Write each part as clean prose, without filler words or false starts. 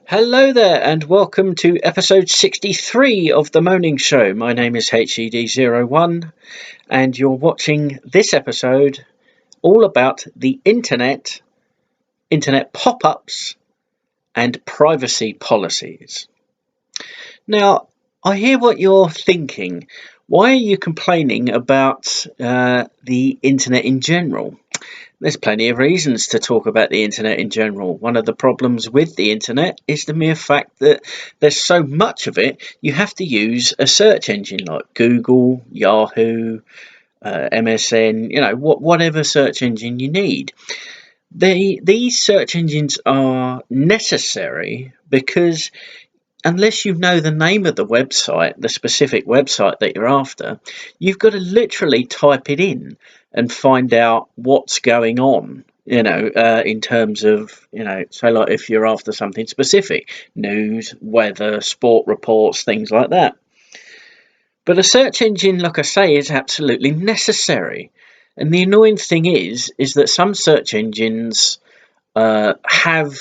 Hello there, and welcome to episode 63 of the Moaning Show. My name is HED01, and you're watching this episode all about the internet pop-ups, and privacy policies. Now, I hear what you're thinking. Why are you complaining about the internet in general? There's plenty of reasons to talk about the internet in general. One of the problems with the internet is the mere fact that there's so much of it, you have to use a search engine like Google, Yahoo, MSN, whatever search engine you need. These search engines are necessary because unless you know the name of the website, the specific website that you're after, you've got to literally type it in and find out what's going on, in terms of, so like if you're after something specific, news, weather, sport reports, things like that. But a search engine, like I say, is absolutely necessary. And the annoying thing is that some search engines have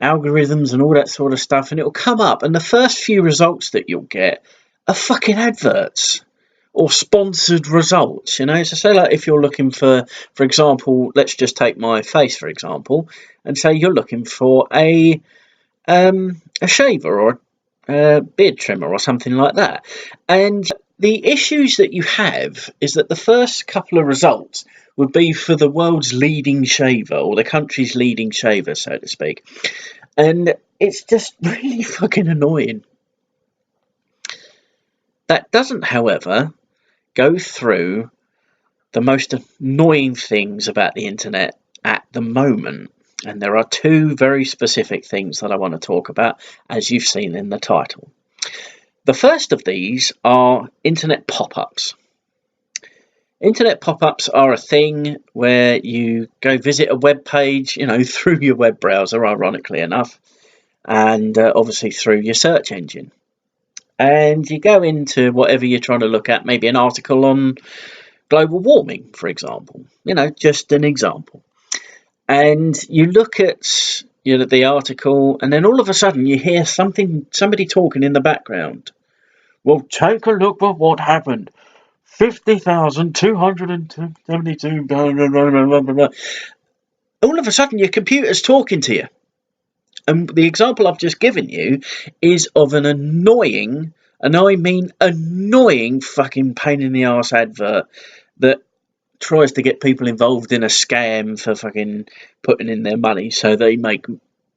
algorithms and all that sort of stuff, and it'll come up, and the first few results that you'll get are fucking adverts or sponsored results. So say like if you're looking for example, let's just take my face for example, and say you're looking for a shaver or a beard trimmer or something like that, and the issues that you have is that the first couple of results would be for the world's leading shaver or the country's leading shaver, so to speak. And it's just really fucking annoying. That doesn't, however, go through the most annoying things about the internet at the moment. And there are two very specific things that I want to talk about, as you've seen in the title. The first of these are internet pop-ups. Internet pop-ups are a thing where you go visit a web page, through your web browser, ironically enough, and obviously through your search engine. And you go into whatever you're trying to look at, maybe an article on global warming, for example, just an example. And you look at the article, and then all of a sudden you hear somebody talking in the background. Well, take a look at what happened. 50,272. All of a sudden, your computer's talking to you. And the example I've just given you is of an annoying, and I mean annoying fucking pain in the arse advert that tries to get people involved in a scam for fucking putting in their money so they make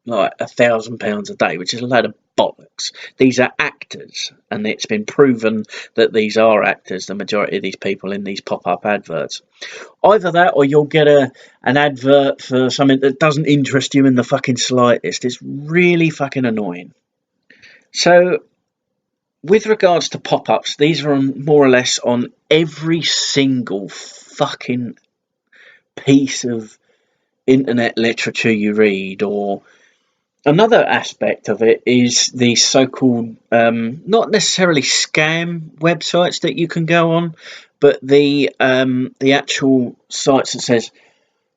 like £1,000 a day, which is a load of bollocks. These are actors, and it's been proven that these are actors, the majority of these people in these pop-up adverts. Either that, or you'll get an advert for something that doesn't interest you in the fucking slightest. It's really fucking annoying. So, with regards to pop-ups, these are more or less on every single fucking piece of internet literature you read. Or another aspect of it is the so-called, not necessarily scam websites that you can go on, but the actual sites that says,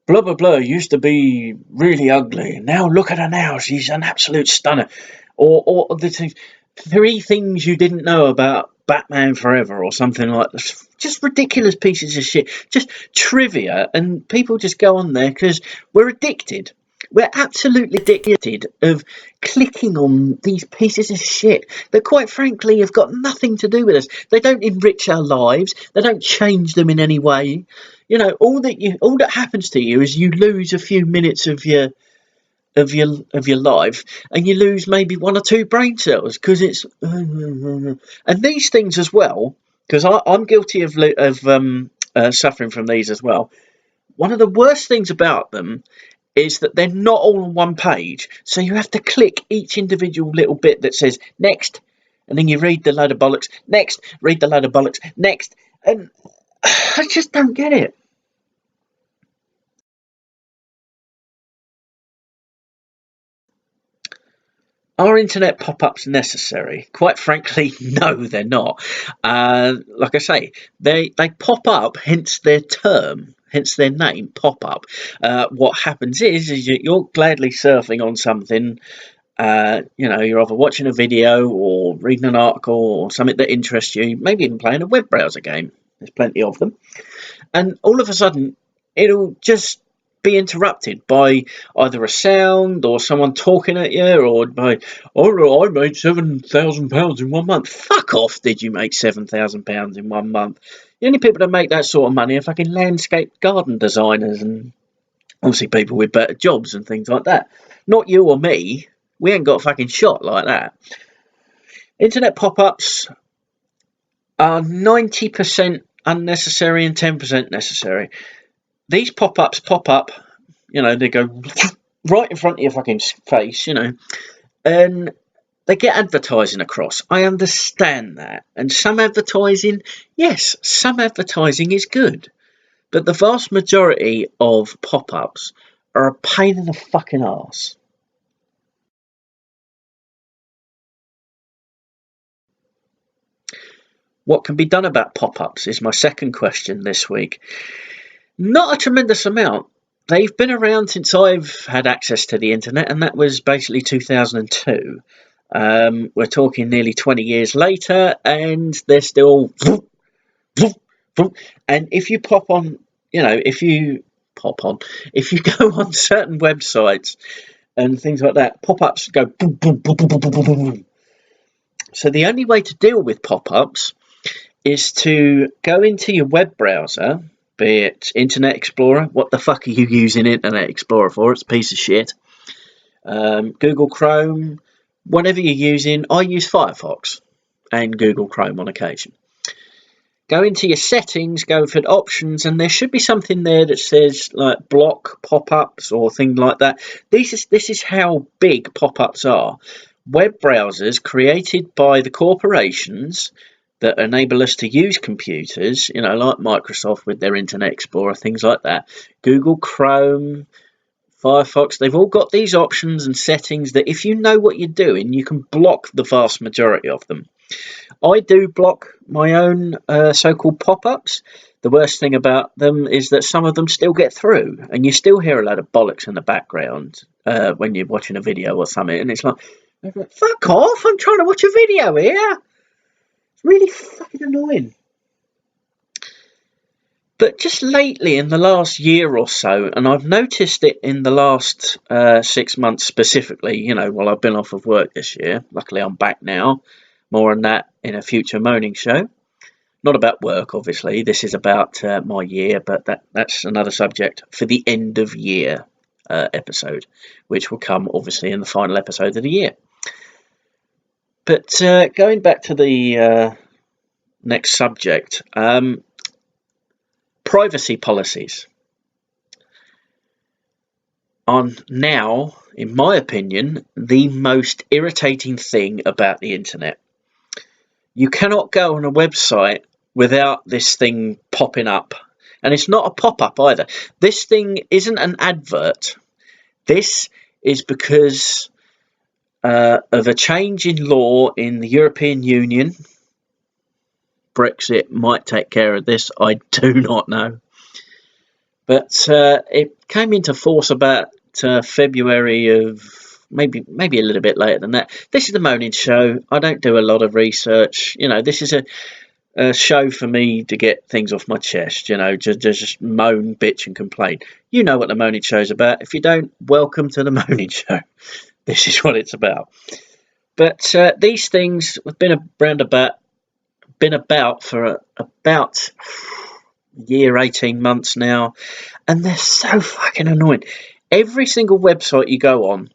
blah, blah, blah, used to be really ugly. Now look at her now. She's an absolute stunner. Or the 3 things you didn't know about Batman Forever or something like this. Just ridiculous pieces of shit. Just trivia. And people just go on there because we're addicted. We're absolutely addicted of clicking on these pieces of shit that, quite frankly, have got nothing to do with us. They don't enrich our lives. They don't change them in any way. All that happens to you is you lose a few minutes of your life, and you lose maybe 1 or 2 brain cells because it's and these things as well. Because I'm guilty of suffering from these as well. One of the worst things about them is that they're not all on one page, so you have to click each individual little bit that says next, and then you read the load of bollocks, next, read the load of bollocks, next, and I just don't get it. Are internet pop-ups necessary? Quite frankly, no, they're not. Like I say, they pop up, hence their term, hence their name, pop-up. What happens is you're gladly surfing on something, You're either watching a video or reading an article or something that interests you, maybe even playing a web browser game. There's plenty of them. And all of a sudden, it'll just be interrupted by either a sound or someone talking at you, or by, oh, I made £7,000 in 1 month. Fuck off, did you make £7,000 in 1 month? The only people that make that sort of money are fucking landscape garden designers and obviously people with better jobs and things like that. Not you or me. We ain't got fucking shot like that. Internet pop-ups are 90% unnecessary and 10% necessary. These pop-ups pop up, they go right in front of your fucking face, and they get advertising across. I understand that. And some advertising is good. But the vast majority of pop-ups are a pain in the fucking arse. What can be done about pop-ups is my second question this week. Not a tremendous amount. They've been around since I've had access to the internet, and that was basically 2002. We're talking nearly 20 years later, and they're still... And if you go on certain websites and things like that, pop-ups go boom, boom, boom, boom, boom, boom, boom, boom. So the only way to deal with pop-ups is to go into your web browser, be it Internet Explorer. What the fuck are you using Internet Explorer for? It's a piece of shit. Google Chrome, whatever you're using. I use Firefox and Google Chrome on occasion. Go into your settings, go for options, and there should be something there that says like block pop-ups or things like that. This is how big pop-ups are. Web browsers created by the corporations that enable us to use computers, like Microsoft with their Internet Explorer, things like that. Google Chrome, Firefox, they've all got these options and settings that if you know what you're doing, you can block the vast majority of them. I do block my own so-called pop-ups. The worst thing about them is that some of them still get through, and you still hear a load of bollocks in the background when you're watching a video or something, and it's like, fuck off, I'm trying to watch a video here. It's really fucking annoying. But just lately, in the last year or so, and I've noticed it in the last 6 months specifically, while I've been off of work this year. Luckily, I'm back now. More on that in a future Moaning Show. Not about work, obviously. This is about my year, but that's another subject for the end of year episode, which will come, obviously, in the final episode of the year. But going back to the next subject, privacy policies are now, in my opinion, the most irritating thing about the internet. You cannot go on a website without this thing popping up. And it's not a pop-up either. This thing isn't an advert. This is because of a change in law in the European Union. Brexit might take care of this. I do not know. But it came into force about February of... Maybe a little bit later than that. This is the Moaning Show. I don't do a lot of research. This is a show for me to get things off my chest. Just moan, bitch, and complain. You know what the Moaning Show is about. If you don't, welcome to the Moaning Show. This is what it's about. But these things have been about for about a year, 18 months now, and they're so fucking annoying. Every single website you go on,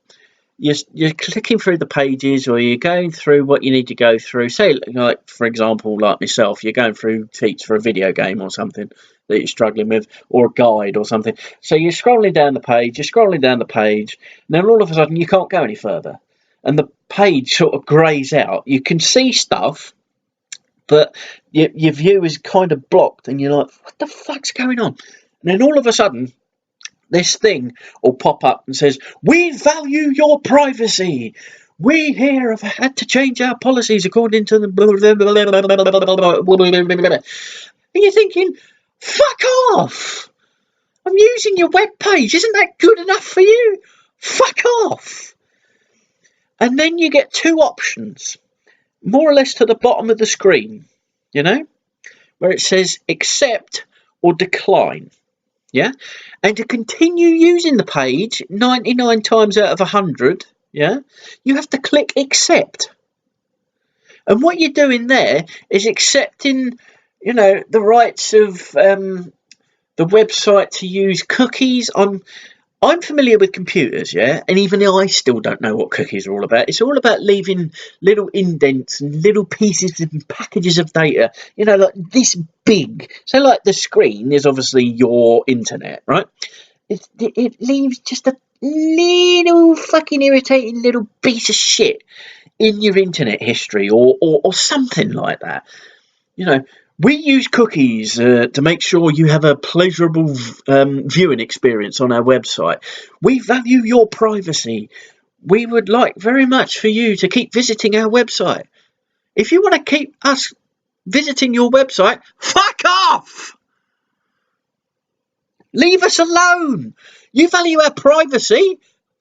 you're clicking through the pages, or you're going through what you need to go through. Say, like, for example, like myself, you're going through teach for a video game or something that you're struggling with, or a guide or something. So you're scrolling down the page, and then all of a sudden you can't go any further. And the page sort of greys out. You can see stuff, but your view is kind of blocked, and you're like, what the fuck's going on? And then all of a sudden, this thing will pop up and says, we value your privacy. We here have had to change our policies according to the blah, blah, blah, blah. And you're thinking, fuck off. I'm using your web page. Isn't that good enough for you? Fuck off. And then you get two options, more or less to the bottom of the screen, you know, where it says accept or decline. Yeah. And to continue using the page 99 times out of 100, yeah, you have to click accept. And what you're doing there is accepting, you know, the rights of the website to use cookies. I'm familiar with computers, yeah, and even I still don't know what cookies are all about. It's all about leaving little indents and little pieces and packages of data, you know, like this big. So, like the screen is obviously your internet, right? It leaves just a little fucking irritating little piece of shit in your internet history or something like that. You know, we use cookies to make sure you have a pleasurable viewing experience on our website. We value your privacy. We would like very much for you to keep visiting our website. If you want to keep us visiting your website, fuck off! Leave us alone. You value our privacy?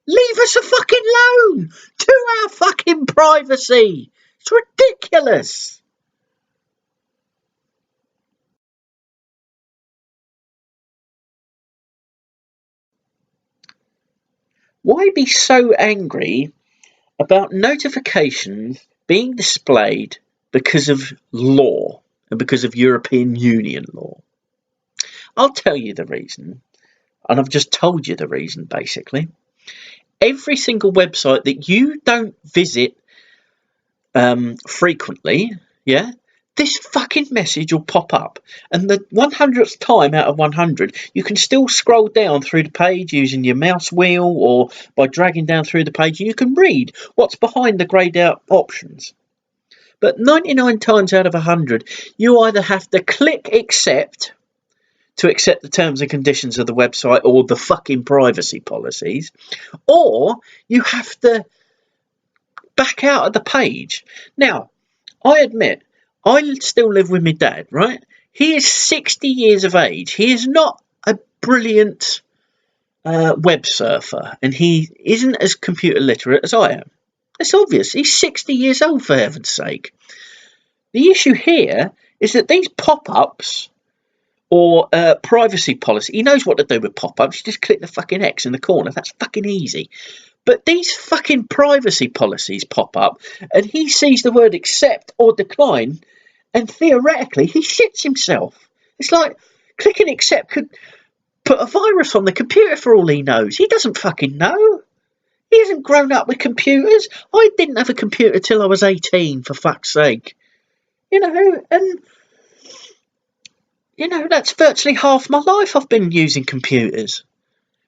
Leave us a fucking alone. To our fucking privacy. It's ridiculous. Why be so angry about notifications being displayed because of law and because of European Union law? I'll tell you the reason, and I've just told you the reason basically. Every single website that you don't visit frequently, yeah, this fucking message will pop up, and the 100th time out of 100 you can still scroll down through the page using your mouse wheel or by dragging down through the page, and you can read what's behind the greyed out options. But 99 times out of 100 you either have to click accept to accept the terms and conditions of the website or the fucking privacy policies, or you have to back out of the page. Now, I admit, I still live with my dad, right? He is 60 years of age. He is not a brilliant web surfer, and he isn't as computer literate as I am. It's obvious. He's 60 years old, for heaven's sake. The issue here is that these pop-ups or privacy policy, he knows what to do with pop-ups. You just click the fucking X in the corner. That's fucking easy. But these fucking privacy policies pop up, and he sees the word accept or decline, and theoretically he shits himself. It's like clicking accept could put a virus on the computer for all he knows. He doesn't fucking know. He hasn't grown up with computers. I didn't have a computer till I was 18, for fuck's sake. You know, and you know, that's virtually half my life I've been using computers.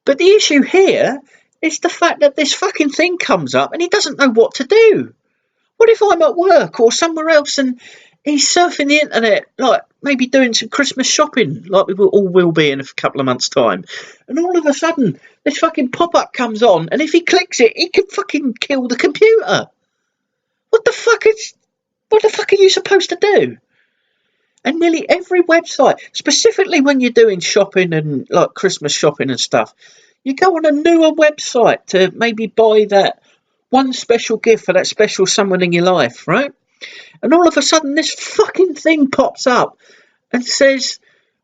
But the issue here is the fact that this fucking thing comes up and he doesn't know what to do. What if I'm at work or somewhere else and he's surfing the internet, like maybe doing some Christmas shopping, like we all will be in a couple of months' time, and all of a sudden this fucking pop-up comes on, and if he clicks it, he can fucking kill the computer. What the fuck are you supposed to do? And nearly every website, specifically when you're doing shopping and like Christmas shopping and stuff, you go on a newer website to maybe buy that one special gift for that special someone in your life, right? And all of a sudden this fucking thing pops up and says,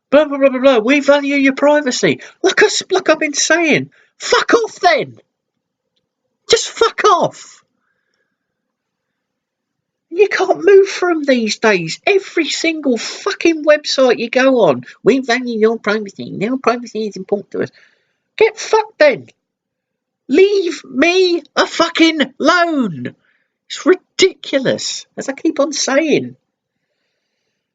blah, blah, blah, blah, blah, we value your privacy. Like I've been saying, fuck off then. Just fuck off. You can't move from these days. Every single fucking website you go on, we value your privacy. Your privacy is important to us. Get fucked then. Leave me a fucking alone. It's ridiculous, as I keep on saying.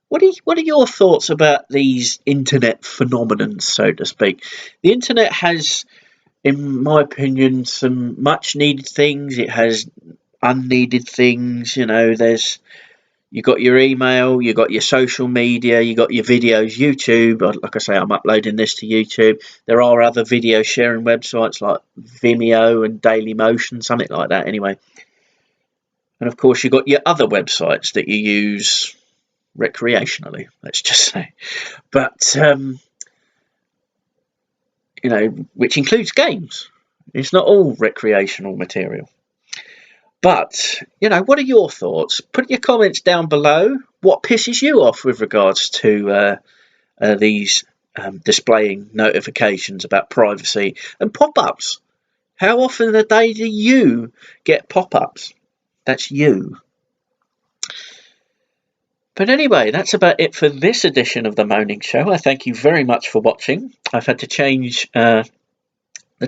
What are your thoughts about these internet phenomenons, so to speak? The internet has, in my opinion, some much needed things. It has unneeded things. You know, you got your email, you got your social media, you got your videos, YouTube. Like I say, I'm uploading this to YouTube. There are other video sharing websites like Vimeo and Dailymotion, something like that anyway. And of course, you've got your other websites that you use recreationally, let's just say. But, you know, which includes games. It's not all recreational material. But, what are your thoughts? Put your comments down below. What pisses you off with regards to these displaying notifications about privacy and pop-ups? How often a day do you get pop-ups? That's you. But anyway, that's about it for this edition of the Moaning Show. I thank you very much for watching. I've had to change the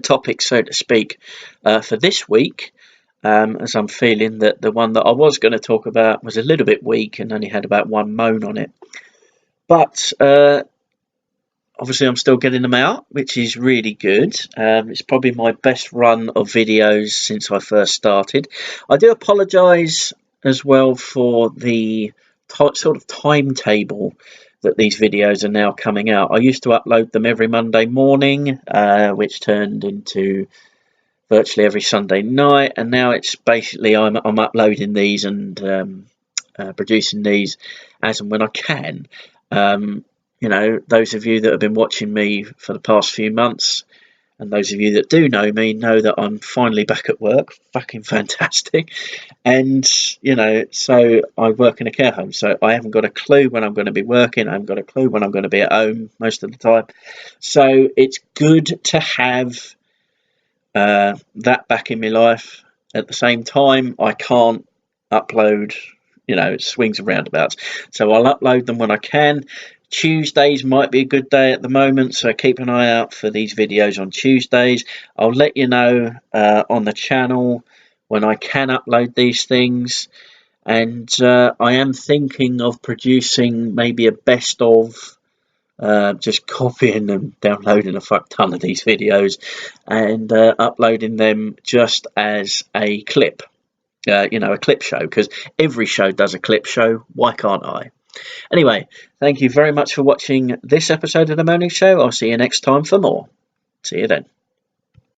topic, so to speak, for this week, as I'm feeling that the one that I was going to talk about was a little bit weak and only had about one moan on it. But obviously I'm still getting them out, which is really good. It's probably my best run of videos since I first started. I do apologise as well for the sort of timetable that these videos are now coming out. I used to upload them every Monday morning, which turned into virtually every Sunday night, and now it's basically I'm uploading these and producing these as and when I can. Those of you that have been watching me for the past few months, and those of you that do know me, know that I'm finally back at work. Fucking fantastic. And, so I work in a care home, so I haven't got a clue when I'm going to be working. I haven't got a clue when I'm going to be at home most of the time. So it's good to have that back in my life. At the same time, I can't upload, swings and roundabouts. So I'll upload them when I can. Tuesdays might be a good day at the moment, so keep an eye out for these videos on Tuesdays. I'll let you know on the channel when I can upload these things, and I am thinking of producing maybe a best of, just copying and downloading a fuck ton of these videos and uploading them just as a clip, a clip show, because every show does a clip show. Why can't I? Anyway, thank you very much for watching this episode of The Moaning Show. I'll see you next time for more. See you then.